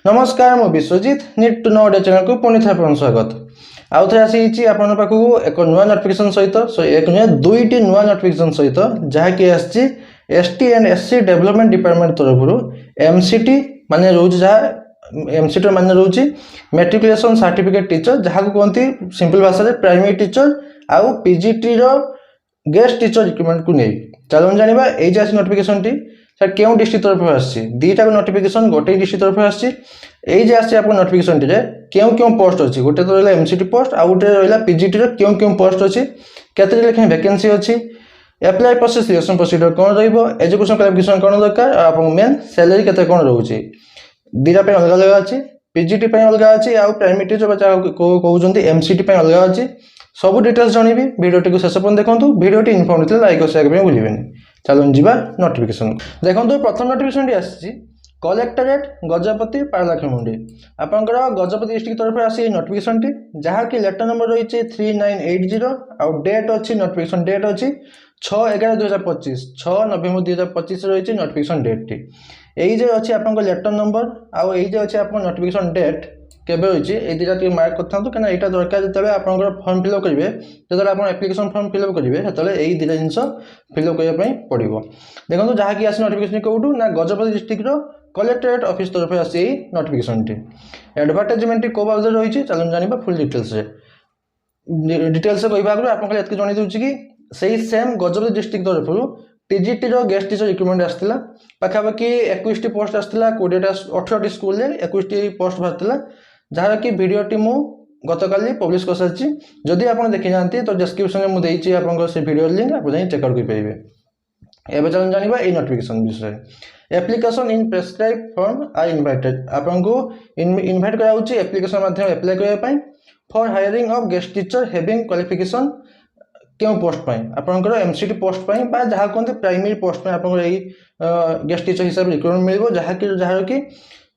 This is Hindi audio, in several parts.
नमस्कार मु Biswajit need to know audio channel को पुणी थे स्वागत आउ थे आसी आपण पाखक एक नुआ नोटिफिकेशन सहित एक नुआ दुईटी नुआ नोटिफिकेशन सहित जहाँकि आसी ST and SC development department तरफ एमसीटी माने रोज जहाँ एमसीटी माने रोज मेट्रिकुलेशन सर्टिफिकेट टीचर जहाँ को कहते सिंपल भाषा प्राइमरी टीचर आउ पीजीटी रो गेस्ट टीचर रिक्रुटमेंट को नहीं चलो जाना ये नोटिफिकेशन टी सर क्यों डिस्ट्रिक्ट तरफ आसी दुईटा नोटिफिकेशन गोटे डिस्ट्रिक्ट तरफ आसी आप नोटिफिकेशन टी क्यों क्यों पोस्ट अच्छी गोटे तो रहा एमसीटी पोस्ट आउ गोटे रहा पीजीटी क्यों क्यों पोस्ट अच्छी केते लेखा वैकेंसी अच्छी एप्लाई प्रोसेस सिलेक्शन प्रोसीजर कौन रजुकेशन क्वालिफिकेशन कौन दरकार आप मेन सैलरी केते कौन रोचे दुईटा अलग अलग अच्छी पीजीटी अलग अच्छी आउ प्राइमरी टीचर कहते एमसीटी अलग अच्छी सब डिटेल्स जनइबी भिडियोटी को शेष पर्यंत देखो भिडियोटी इनफॉर्मेटिव लाइक और शेयर करने भूलें चलो जीवा नोटिफिकेशन देखो प्रथम नोटिफिकेशन आसी कलेक्टरेट गजपति पारलाखेमुंडी आपंकर गजपति डिस्ट्रिक्ट तरफ आसी नोटिफिकेशन टी जहाँकि लेटर नंबर रही 3980 आउ डेट अच्छी नोटिफिकेशन डेट अच्छी 6/11/2025 6 नवेम्बर 2025 रही नोटिफिकेशन डेट टी यही जे अच्छी आप लेटर नंबर आउ यही जे अच्छी आप नोटिफिकेशन डेट केबे होइछि ए दिटा टी मार्क करथांतु कना एटा दरकार जतबे आपनकर फॉर्म फिलअप करिवे जतबे आपन एप्लिकेशन फॉर्म फिलअप करिवे ततले एही दिटा जिंस फिलअप करिया पई पड़िबो देखंतु जहा कि आसी नोटिफिकेशन कोउटु ना गजपति डिस्ट्रिक्ट रो कलेक्टरेट ऑफिस तरफ आसी नोटिफिकेशन टी एडवर्टाइजमेंट टी को बाबद रहिछि चलन जानिबा फुल डिटेल्स से कहबा आगु आपन खाली एतके जणि दउछि कि सेही सेम गजपति डिस्ट्रिक्ट तरफ टीजीटी रो गेस्ट टीचर रिक्रुटमेंट आस्तिला पाखापाखि 21 टी पोस्ट आस्तिला 18 स्कूल रे 21 टी पोस्ट बाहरतिला जहाँ कि भिडियोटी मु गतकाली पब्लिश कर सारी जदि आप देखी जाती तो डिस्क्रिप्शन में मुझे आपको भिडियो लिंक आप चेकआउट करेंगे एवं चलो जाना ये नोटिफिकेशन विषय application in prescribe form are invited आपको इनवाइट कराऊँ एप्लिकेशन माध्यम अप्लाई करने for hiring of guest teacher having qualification क्यों पोस्ट पाई आपंकर एमसीटी पोस्ट पाई बा जहाँ कहते प्राइमरी पोस्ट पाई आपंकर यही गेस्ट टीचर हिसाब से रिक्रुटमेंट मिल जहाँ कि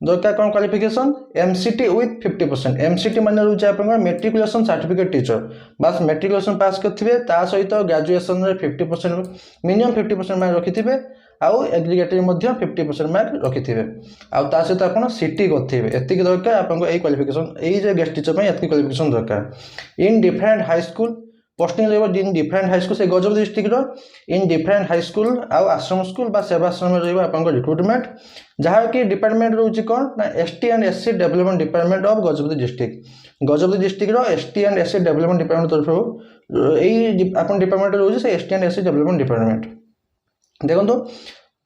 दरकार कौन क्वालिफिकेशन एमसीटी विथ 50% एमसीटी मान रोचे आप मेट्रिकुलेशन सर्टिफिकेट टीचर बस मेट्रिकुलेशन पास करते सहित ग्रेजुएशन 50% मिनिमम 50% मार्क रखिथे आउ एग्रीगेटरी 50% मार्क रखिथे आउ सहित आप सीटी करते एतिक दरकार आपको यही क्वालिफिकेशन यही गेस्ट टीचर एति क्वालिफिकेशन दरकार in different high school posting रही इन डिफरेंट हाई स्कूल से Gajapati district in different high school आउ आश्रम स्कूल बा सेवाश्रम रहा रिक्रुटमेंट जहाँ कि डिपार्टमेंट रोचे कौन ना ST and SC development department of Gajapati district ST and SC development department तरफ यही आप डिपार्टमेंट रोचे से ST and SC development department देखो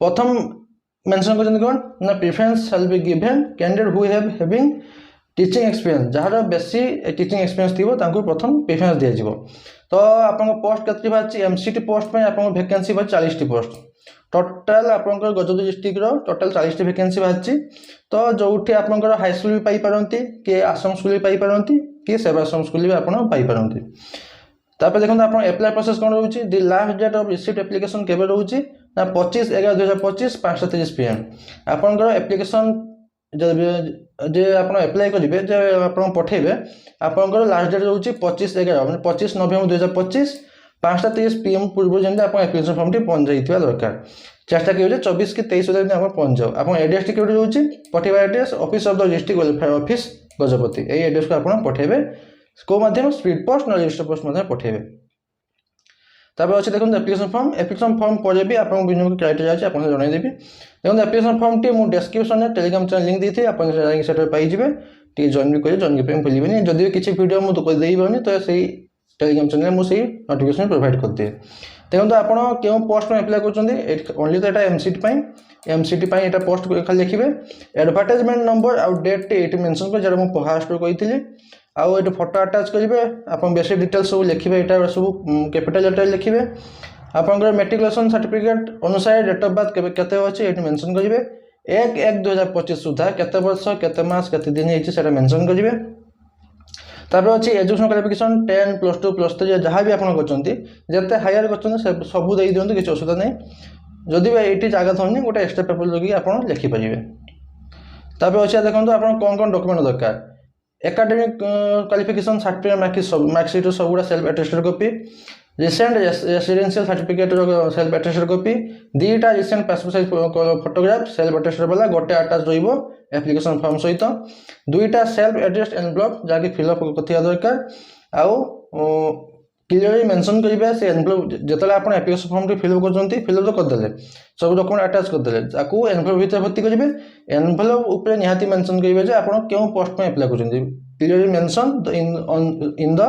प्रथम मेंशन कर कौन ना preference shall be given candidate who having teaching experience jar बेसी टीचिंग एक्सपीरियंस थी प्रथम प्रिफरेंस दिया तो आप पोस्ट के बाहर एमसीटी पोस्ट में आप वैकेंसी बाहर 40 टी पोस्ट टोटाल आप Gajapati district total 40 T vacancy बाहर तो जो आप हाई स्कूल भी पाइपारती कि आश्रम स्कूल भी पाइपारती कि सेवाश्रम स्कूल भी आपरती तापर देखो आप एप्लाई प्रोसेस कौन रोचे the last date of received application केबे रोचे ना 25/11/2025 5:30 PM आपनकर एप्लिकेशन जे आप एप्लाई करेंगे जे आप पठेबे आपंकर लास्ट डेट रोचे 25/11 मैंने 25 नवेम्बर 2025 5:30 PM पूर्व जमी आप एप्लिकेशन फॉर्म टी पहुंच जाइए दरकार चेष्टा करेंगे 24 कि 23 आप पहुंच जाओ आप एड्रेस टी कौटे रोचे पठेबा address office of the district welfare office Gajapati यही एड्रेस को आप पठेबे को माध्यम स्पीड पोस्ट ना रजिस्टर पोस्ट पठेबे तापर अच्छे देखो एप्लिकेशन फॉर्म पर भी आप क्राइटेरिया अच्छे आपको जनईदेवी देखो एप्लिकेशन फॉर्म टी मुझे डिस्क्रिप्शन में टेलीग्राम चैनल लिंक दी थी आप पाइबे टी जॉइन भी करेंगे जॉइन करने भूलें जदि किसी वीडियो मुझे देपारे तो सही टेलीग्राम चैनल मुझे नोटिफिकेशन प्रोवाइड कर दिए देखो आप क्यों पोस्ट में अप्लाई कर ओनली तो यहाँ एमसीटी यहाँ पोस्ट खाली लिखे एडवर्टाइजमेंट नंबर आउ डेट ये मेंशन कर जरा मुझे फास्ट कही आउ ये फोटो अटाच करेंगे आप बेसिक डिटेल्स सब लिखे यहाँ सब कैपिटल लेटर लिखे आपंकर मेट्रिकुलेशन सर्टिफिकेट अनुसार डेट ऑफ बर्थ केते अच्छे ये मेंशन करेंगे 1/1/2025 सुधा केते वर्ष केते मास केते दिन है मेंशन करेंगे तापर अच्छी एजुकेशन क्वालिफिकेशन 10 +2 +3 जहाँ भी आप जिते हायर कर सब दे दिखाँ किसी असुविधा नहीं जदि ये जगह थोड़ी गोटे एक्सट्रा पेपर लगे आप लिखिपारे तापर अच्छे देखो आप कौन कौन डॉक्यूमेंट दरकार एकेडमिक क्वालिफिकेशन सर्टिफिकेट मार्कशीट सब गुड़ा self attested copy recent residential certificate self attested copy दीटा recent passport size photograph self attested वाला गोटे अटैच रहिबो एप्लिकेशन फॉर्म सहित दुईटा सेल्फ एड्रेस्ड एनवेलप जहाँकि फिलअप करथिया दरकार आउ क्लियरली मेंशन करिबे से एनवेलप जतले आपण एप्लिकेशन फॉर्म टी फिलअप करजंती फिलअप तो करदेले सब डॉक्यूमेंट अटैच करदेले ताकू एनवेलप भीतर भर्ती करिबे एनवेलप ऊपर निहाती मेंशन करिबे जे आपण केउ पोस्ट में अप्लाई करजंती clearly mention in the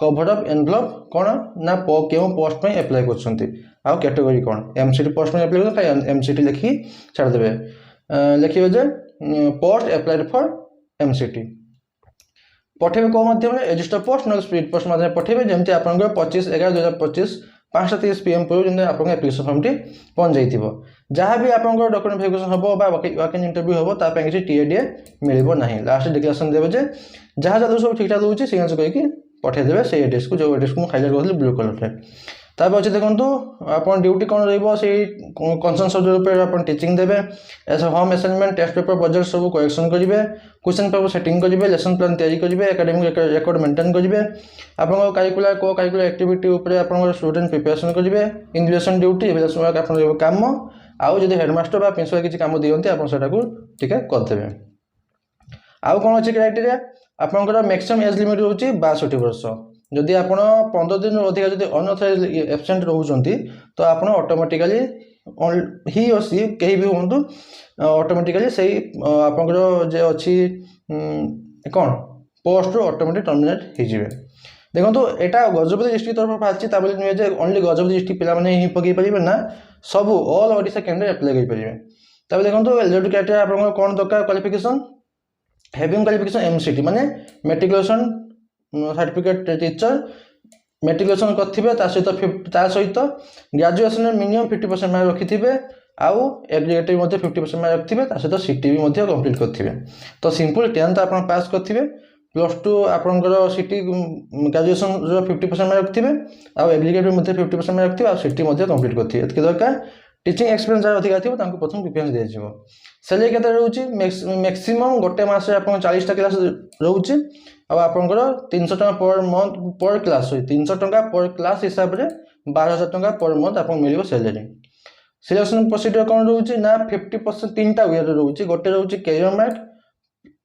cover of envelope कोन ना केउ पोस्ट में अप्लाई करजंती आ कैटेगरी कोन एमसीटी पोस्ट में अप्लाई करता एमसीटी लिखी छाड़ देबे लिखिबे जे पोस्ट अप्लाइड फॉर एमसीटी पठेबे को माध्यम रजिस्टर पोस्ट न स्पीड पोस्ट माध्यम पठेबे जेमति आपन 25/11/2025 5:30 PM पर जेमति आपन एप्लिकेशन फॉर्म टी पहुंच जाइतिबो जहां भी आपन डॉक्यूमेंट वेरिफिकेशन हबो बा वैकेंट इंटरव्यू हबो ता पे किछि टीएडीए मिलिबो नाही लास्ट डिक्लेरेशन देबे जे जहां जदो सब ठीकठाक होउछि सिग्नेचर कहि कि पठे देबे से एड्रेस को जो एड्रेस को हाइलाइट करथि ब्लू कलर रे तापर अछि देखंतु आपन ड्यूटी कोन रहइबो से कंसर्न सब्जेक्ट पे आपन टीचिंग देबे as home assignment test paper बजेट सब करेक्शन करिवे क्वेश्चन पेपर सेटिंग करिवे लेसन प्लान तैयारी करिवे एकेडमिक रिकॉर्ड मेंटेन करिवे आपन करिकुलर एक्टिविटी ऊपर आपन स्टूडेंट प्रिपरेशन करिवे इन्वेस्टिगेशन ड्यूटी एवं आपन काम आउ जदि हेडमास्टर बा प्रिंसिपल किछि काम दियंती आपन सेटा को ठीके कर देबे आउ कोन अछि क्राइटेरिया आपन मैक्सिमम एज लिमिट होछि 62 वर्ष जदि आपण 15 दिन अधिक जदि अनऑथराइज एब्सेंट रहउचंती तो आपण ऑटोमेटिकली ही और सी कहीं भी होंतु ऑटोमेटिकली सही आपनकर जे अछि कोन पोस्ट ऑटोमेटिक टर्मिनेट हो जिवे देखंतु एटा गजपति डिस्ट्रिक्ट तरफ फाछि ताबले नुए जे ओनली गजपति डिस्ट्रिक्ट पिला माने ही पकई परिबे ना सब ऑल ओडिशा कैंडिडेट अप्लाई करि परिबे ताबले देखंतु एलिजिबिलिटी क्राइटेरिया आपन कोन दरकार क्वालिफिकेशन हैविंग क्वालिफिकेशन एमसीटी माने मेट्रिकुलेशन सर्टिफिकेट टीचर मेट्रिकुलेशन करथिबे ता सहित ग्रेजुएशन मिनिमम 50% मार्क रखिथिबे आउ एग्रीगेटिव मध्ये 50% मार्क रखिथिबे ता सहित सीटी भी मध्ये कंप्लीट करथिबे तो सिंपल 10th आपण पास करथिबे +2 आपनकर सीटी ग्रेजुएशन रो 50% मार्क रखिथिबे आउ एग्रीगेटिव मध्ये 50% मार्क रखिथिबे आउ सीटी मध्ये कंप्लीट करथिबे एतके दरकार टीचिंग एक्सपीरियंस जरा अधिक आथिबो तांको प्रथम प्रिफरेंस दिया जिवो सैलरी केते रहउची मैक्सिमम गोटे मास रे आपन 40 टा क्लास रहउची अब आपनकर 300 टका पर मंथ पर क्लास 300 टका पर क्लास हिसाब रे 12000 टका पर मंथ आपन मिलिबो सैलरी सिलेक्शन प्रोसीजर कोन रहउची ना 50% तीनटा वे रे रहउची गोटे रहउची career mark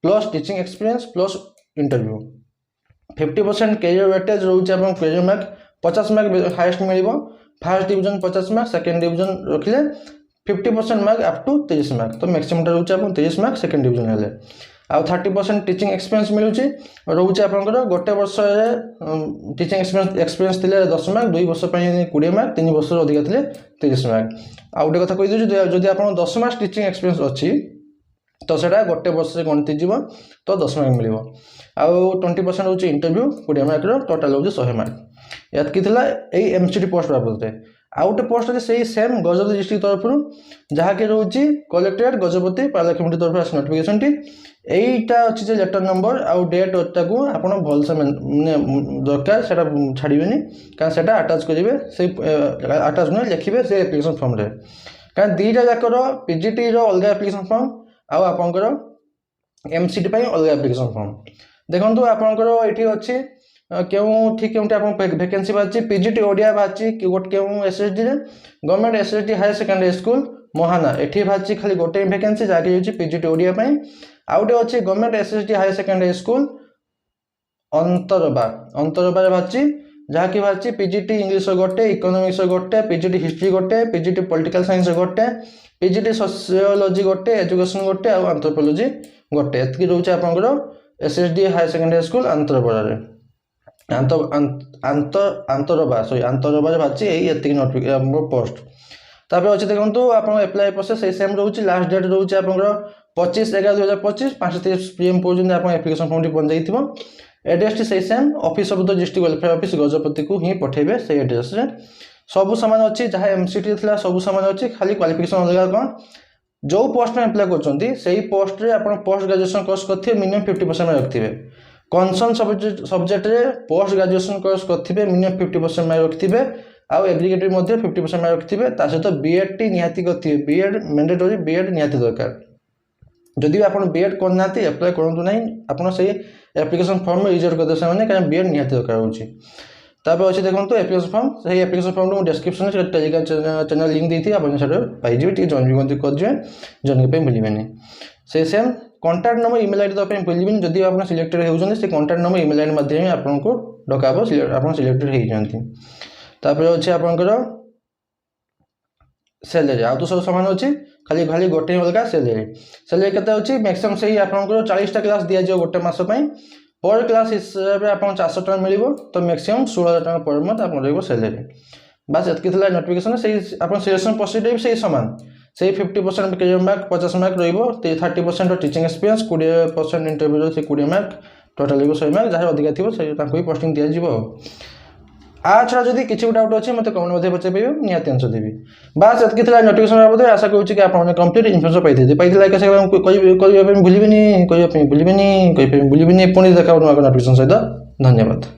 plus teaching experience plus interview 50% career weightage रहउची आपन कैरियर मार्क 50 मार्क हाईएस्ट मिलिबो first division 50 mark second division रखले 50% मार्क अप टू 30 मार्क तो मैक्सिमम रहउची आपन 30 मार्क सेकंड डिवीजन हेले आ 30% टीचिंग एक्सपीरियंस मिलुची रहउची आपनकर गोटे वर्ष रे टीचिंग एक्सपीरियंस थिले 10 मार्क 2 वर्ष पय 20 मार्क 3 वर्ष अधिक थिले 30 मार्क आ उडे कथा कहि दिउ जदि आपन 10 मार्क टीचिंग एक्सपीरियंस अछि तो सेटा गोटे वर्ष रे गणति जीव तो 10 मार्क मिलिबो आ 20% होची इंटरव्यू 20 मार्क रो टोटल होची 100 मार्क यात किथला एई एमसीटी पोस्ट बाबते आउट पोस्ट रे सेही सेम गजपति डिस्ट्रिक्ट तरफ जहा के रहउची कलेक्टरेट गजपति पार्ला कमिटी तरफ नोटिफिकेशन टी एटा अछि जे लेटर नंबर आउ डेट ओटा आपण भल से माने दरकार सेटा छाड़ीबेनी कारण सेटा अटैच करिवे से अटैच न लिखिबे से एप्लिकेशन फॉर्म रे कारण दीटा जाकर पीजीटी रो अलग एप्लिकेशन फॉर्म आउ आपनकर एमसीटी पई अलग एप्लिकेशन फॉर्म देखंतु आपनकर एठी अछि केउ ठीक केउटी आपन वैकेंसी बाची पीजीटी ओडिया बाची केउ एसएसडी रे government SSD higher secondary school Mohana एठी बाची खाली गोटे वैकेंसी जाके होची पीजीटी ओडिया पई आउटे अछि government SSD higher secondary school अंतरबा बाची जहा कि बाची पीजीटी इंग्लिश गोटे इकोनॉमिक्स गोटे पीजीटी हिस्ट्री गोटे पीजीटी पॉलिटिकल साइंस गोटे पीजीटी सोशियोलॉजी गोटे एजुकेशन गोटे आ एंथ्रोपोलॉजी गोटे एतकी रहउची आपनकर एसएसडी हायर सेकेंडरी स्कूल अंतरबा रे अंतरबा बाची एई एतकी नोटिफिकेशन पोस्ट तापर अछि देखंतु आपन अप्लाई प्रोसेस से सेम रहउची लास्ट डेट रहउची आपनकर 25/11/2025 5:30 PM पर्यंत आपन एप्लिकेशन फॉर्म टी पहुंच जाइथिबो एड्रेस टी से same office of the district welfare office Gajapati को ही पठेबे से एड्रेस रे सब सामान अछि जहा एमसीटी थिला सब सामान अछि खाली क्वालिफिकेशन अलग कोन जो पोस्ट में अप्लाई करचंती सेही पोस्ट रे आपन पोस्ट ग्रेजुएशन कोर्स करथिबे मिनिमम 50% में रखथिबे कंसर्न सब्जेक्ट रे पोस्ट ग्रेजुएशन कोर्स करथिबे मिनिमम 50% में रखथिबे आउ एग्रीगेटिव मध्ये 50% में रखथिबे ता सहित बीएड टी निहाती करथिबे बीएड मैंडेटरी बीएड निहाती दरकार जदि आपन बीएड करनाती अप्लाई करंतु नाही आपन सही एप्लिकेशन फॉर्म में रिजर्व कर दे सामने कारण बीएड निहाती दरकार होची तापर अच्छे देखो एप्लिकेशन फॉर्म से एप्लिकेशन फॉर्म को डिस्क्रिप्शन में टेलीग्राम चैनल लिंक दी थी आप पाइबे टी जॉइन भी करदे जॉइन करने भूलें से same contact number email ID तो भूलें जदि आप सिलेक्टेड होती से कॉन्टैक्ट नंबर ईमेल आईडी माध्यम आपको डकाब आप सिलेक्टेड होती अच्छे आपंकर सैलरी आ तो सब सामान अच्छी खाली खाली गोटे अलग सैलरी के मैक्सिमम से आपंकर 40टा क्लास दि जाए गोटे मस पर क्लास हिसाब से आप 400 टका मिल तो मैक्सिमम 16,000 टका पर मंथ आप सैलरी बस ये नोटिफिकेशन से सिलेक्शन प्रोसीजर भी सामान से 50% कैरियर मार्क 50 मार्क रही 30% टीचिंग एक्सपीरियंस 20% इंटरव्यू से 20 मार्क टोटाल 100 मार्क जहाँ अधिक थी पोस्टिंग दि आ छड़ा जदि किसी डाउट अच्छे मतलब कमेंट मध्य पचार पारे निहाती आंसर देवी बस ये नोटिफिकेशन बाबद आशा करुँच कि आप कंप्लीट इनफर्मेशन पाई भूलें पुणी देखा नोटिफिकेशन सहित धन्यवाद।